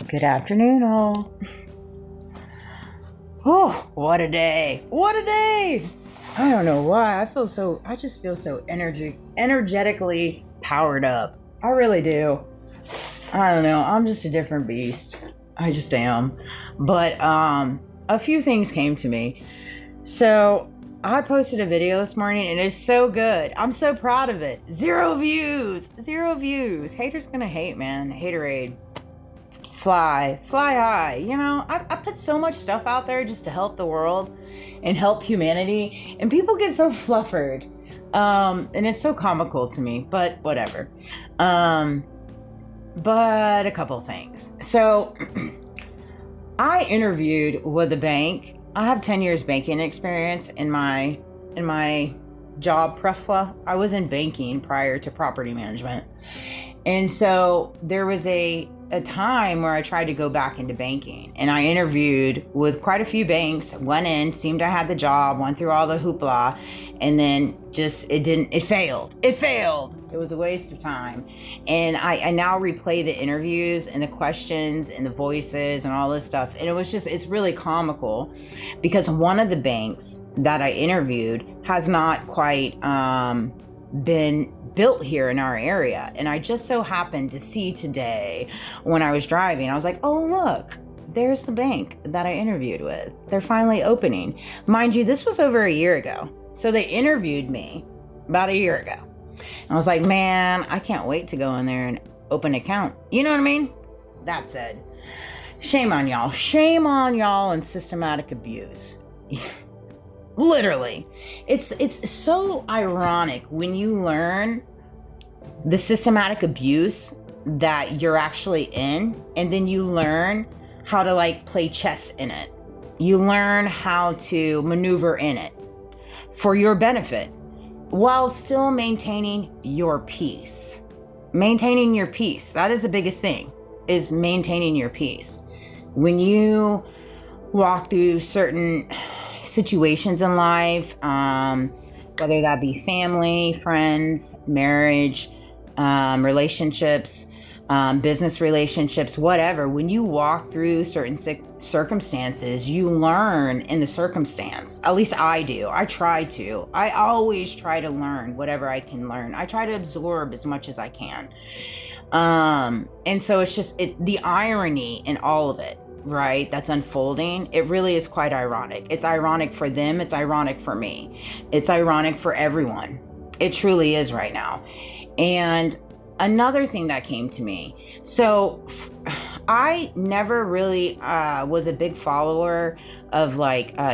Good afternoon, all. Oh, what a day. What a day. I don't know why. I just feel so energetically powered up. I really do. I don't know. I'm just a different beast. I just am. But a few things came to me. So I posted a video this morning and it's so good. I'm so proud of it. 0 views. 0 views. Haters gonna hate, man. Haterade. Fly high. You know, I put so much stuff out there just to help the world and help humanity, and people get so fluffered, and it's so comical to me, but whatever. But a couple things. So I interviewed with a bank. I have 10 years banking experience in my job prefla. I was in banking prior to property management. And so there was a time where I tried to go back into banking, and I interviewed with quite a few banks, went in, seemed I had the job, went through all the hoopla, and then it failed. It was a waste of time. And I now replay the interviews and the questions and the voices and all this stuff. And it's really comical because one of the banks that I interviewed has not quite been built here in our area. And I just so happened to see today when I was driving, I was like, oh, look, there's the bank that I interviewed with. They're finally opening. Mind you, this was over a year ago. So they interviewed me about a year ago. And I was like, man, I can't wait to go in there and open an account. You know what I mean? That said, shame on y'all. Shame on y'all and systematic abuse. Literally. It's so ironic when you learn the systematic abuse that you're actually in, and then you learn how to play chess in it. You learn how to maneuver in it for your benefit while still maintaining your peace. Maintaining your peace. That is the biggest thing, is maintaining your peace. When you walk through certain situations in life, whether that be family, friends, marriage, relationships, business relationships, whatever, when you walk through certain circumstances, you learn in the circumstance. At least I do. I always try to learn whatever I can learn. I try to absorb as much as I can. And so it's just the irony in all of it, right, that's unfolding. It really is quite ironic. It's ironic for them. It's ironic for me. It's ironic for everyone. It truly is right now. And another thing that came to me. So I never really was a big follower of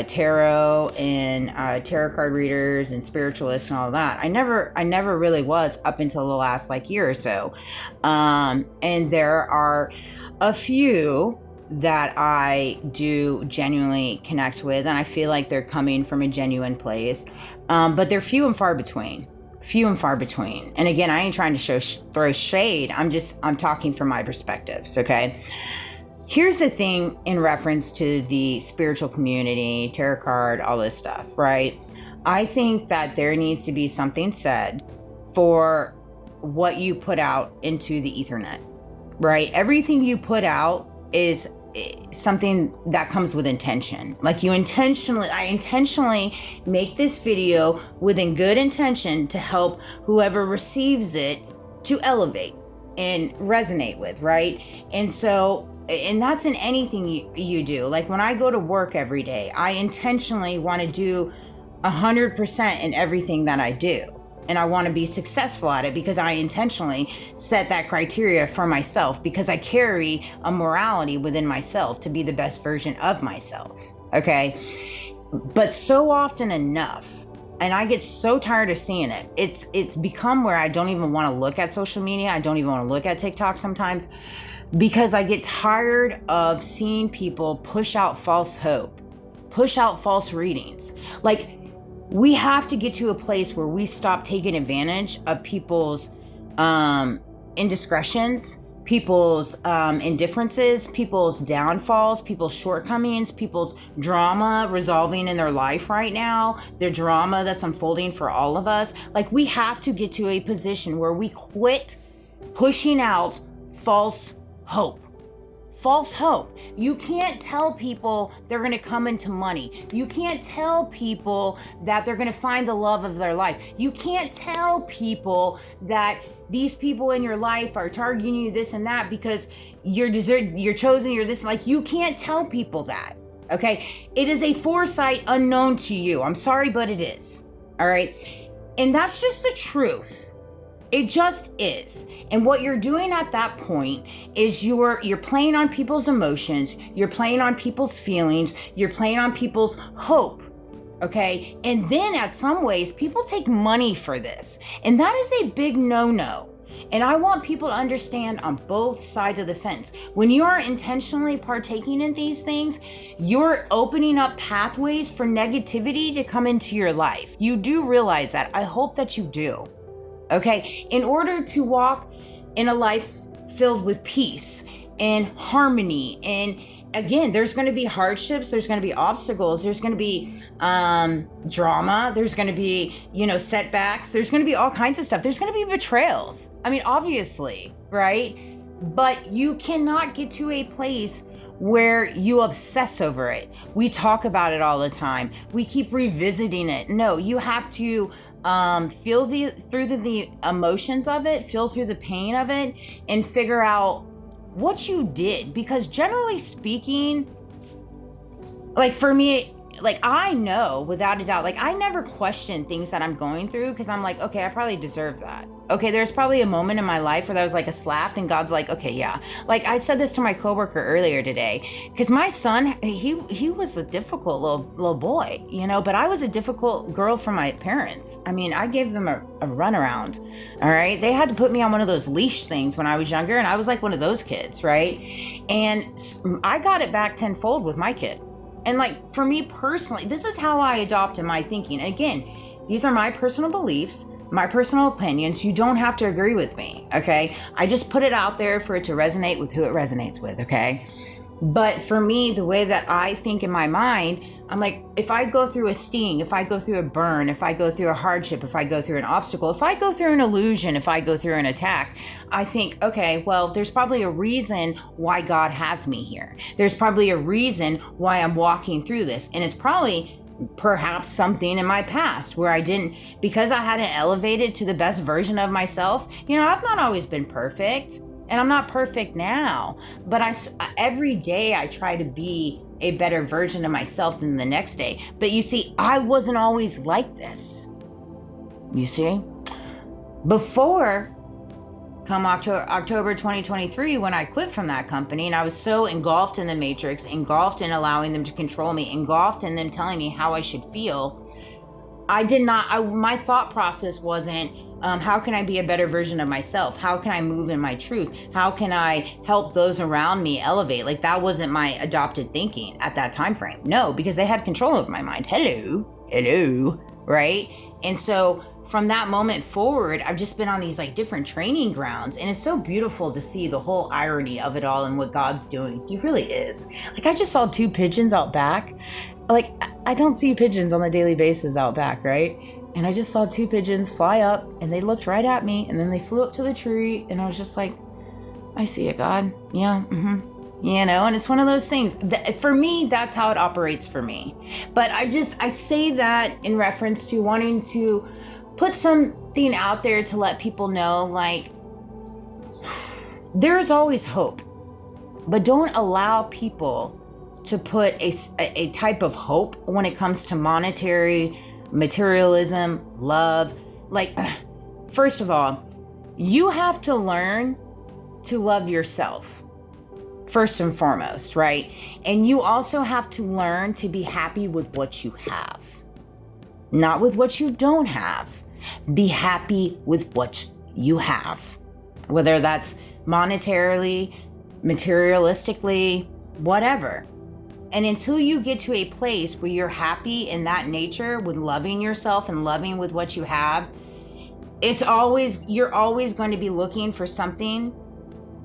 tarot and tarot card readers and spiritualists and all that. I never really was up until the last year or so. And there are a few that I do genuinely connect with, and I feel like they're coming from a genuine place. But they're few and far between. And again, I ain't trying to throw shade. I'm talking from my perspectives. Okay. Here's the thing in reference to the spiritual community, tarot card, all this stuff, right? I think that there needs to be something said for what you put out into the Ethernet, right? Everything you put out is something that comes with intention. I intentionally make this video within good intention to help whoever receives it to elevate and resonate with, right? And that's in anything you do. When I go to work every day, I intentionally want to do 100% in everything that I do. And I want to be successful at it because I intentionally set that criteria for myself, because I carry a morality within myself to be the best version of myself. Okay. But so often enough, and I get so tired of seeing it, it's become where I don't even want to look at social media. I don't even want to look at TikTok sometimes, because I get tired of seeing people push out false hope, push out false readings. We have to get to a place where we stop taking advantage of people's indiscretions, people's indifferences, people's downfalls, people's shortcomings, people's drama resolving in their life right now, their drama that's unfolding for all of us. We have to get to a position where we quit pushing out false hope, false hope. You can't tell people they're going to come into money. You can't tell people that they're going to find the love of their life. You can't tell people that these people in your life are targeting you this and that because you're chosen, you're this. Like, you can't tell people that. Okay? It is a foresight unknown to you. I'm sorry, but it is. All right? And that's just the truth. It just is. And what you're doing at that point is you're playing on people's emotions, you're playing on people's feelings, you're playing on people's hope. Okay? And then at some ways, people take money for this. And that is a big no-no. And I want people to understand on both sides of the fence. When you are intentionally partaking in these things, you're opening up pathways for negativity to come into your life. You do realize that. I hope that you do. Okay? In order to walk in a life filled with peace and harmony, and again, there's going to be hardships, there's going to be obstacles, there's going to be drama, there's going to be, setbacks, there's going to be all kinds of stuff. There's going to be betrayals. I mean, obviously, right? But you cannot get to a place where you obsess over it. We talk about it all the time. We keep revisiting it. No, you have to feel through the emotions of it, feel through the pain of it, and figure out what you did. Because generally speaking, like for me, like I know without a doubt, like I never question things that I'm going through because I'm like, okay, I probably deserve that. Okay, there's probably a moment in my life where that was like a slap and God's like, okay, yeah. Like I said this to my coworker earlier today because my son, he was a difficult little boy, but I was a difficult girl for my parents. I mean, I gave them a runaround, all right? They had to put me on one of those leash things when I was younger, and I was like one of those kids, right? And I got it back tenfold with my kid. And like for me personally, this is how I adopted my thinking. Again, these are my personal beliefs, my personal opinions. You don't have to agree with me, okay? I just put it out there for it to resonate with who it resonates with, okay? But for me, the way that I think in my mind, I'm like, if I go through a sting, if I go through a burn, if I go through a hardship, if I go through an obstacle, if I go through an illusion, if I go through an attack, I think, okay, well, there's probably a reason why God has me here. There's probably a reason why I'm walking through this. And it's probably perhaps something in my past where I didn't, because I hadn't elevated to the best version of myself. I've not always been perfect. And I'm not perfect now, but every day I try to be a better version of myself than the next day. But you see, I wasn't always like this. You see? Before, come October 2023, when I quit from that company and I was so engulfed in the matrix, engulfed in allowing them to control me, engulfed in them telling me how I should feel, my thought process wasn't, how can I be a better version of myself? How can I move in my truth? How can I help those around me elevate? Like that wasn't my adopted thinking at that time frame. No, because they had control over my mind. Hello, right? And so from that moment forward, I've just been on these like different training grounds, and it's so beautiful to see the whole irony of it all and what God's doing. He really is. Like I just saw 2 pigeons out back. Like I don't see pigeons on a daily basis out back, right? And I just saw 2 pigeons fly up and they looked right at me and then they flew up to the tree and I was just like, I see it, God. Yeah. And it's one of those things that, for me, that's how it operates for me. But I say that in reference to wanting to put something out there to let people know, like, there is always hope, but don't allow people to put a type of hope when it comes to monetary, materialism, love. Like, first of all, you have to learn to love yourself first and foremost, right? And you also have to learn to be happy with what you have, not with what you don't have. Be happy with what you have, whether that's monetarily, materialistically, whatever. And until you get to a place where you're happy in that nature with loving yourself and loving with what you have, you're always going to be looking for something,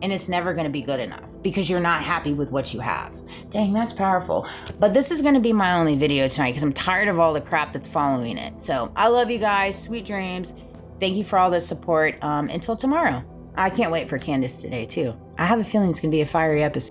and it's never going to be good enough because you're not happy with what you have. Dang, that's powerful. But this is going to be my only video tonight because I'm tired of all the crap that's following it. So I love you guys. Sweet dreams. Thank you for all the support. Until tomorrow. I can't wait for Candace today too. I have a feeling it's going to be a fiery episode.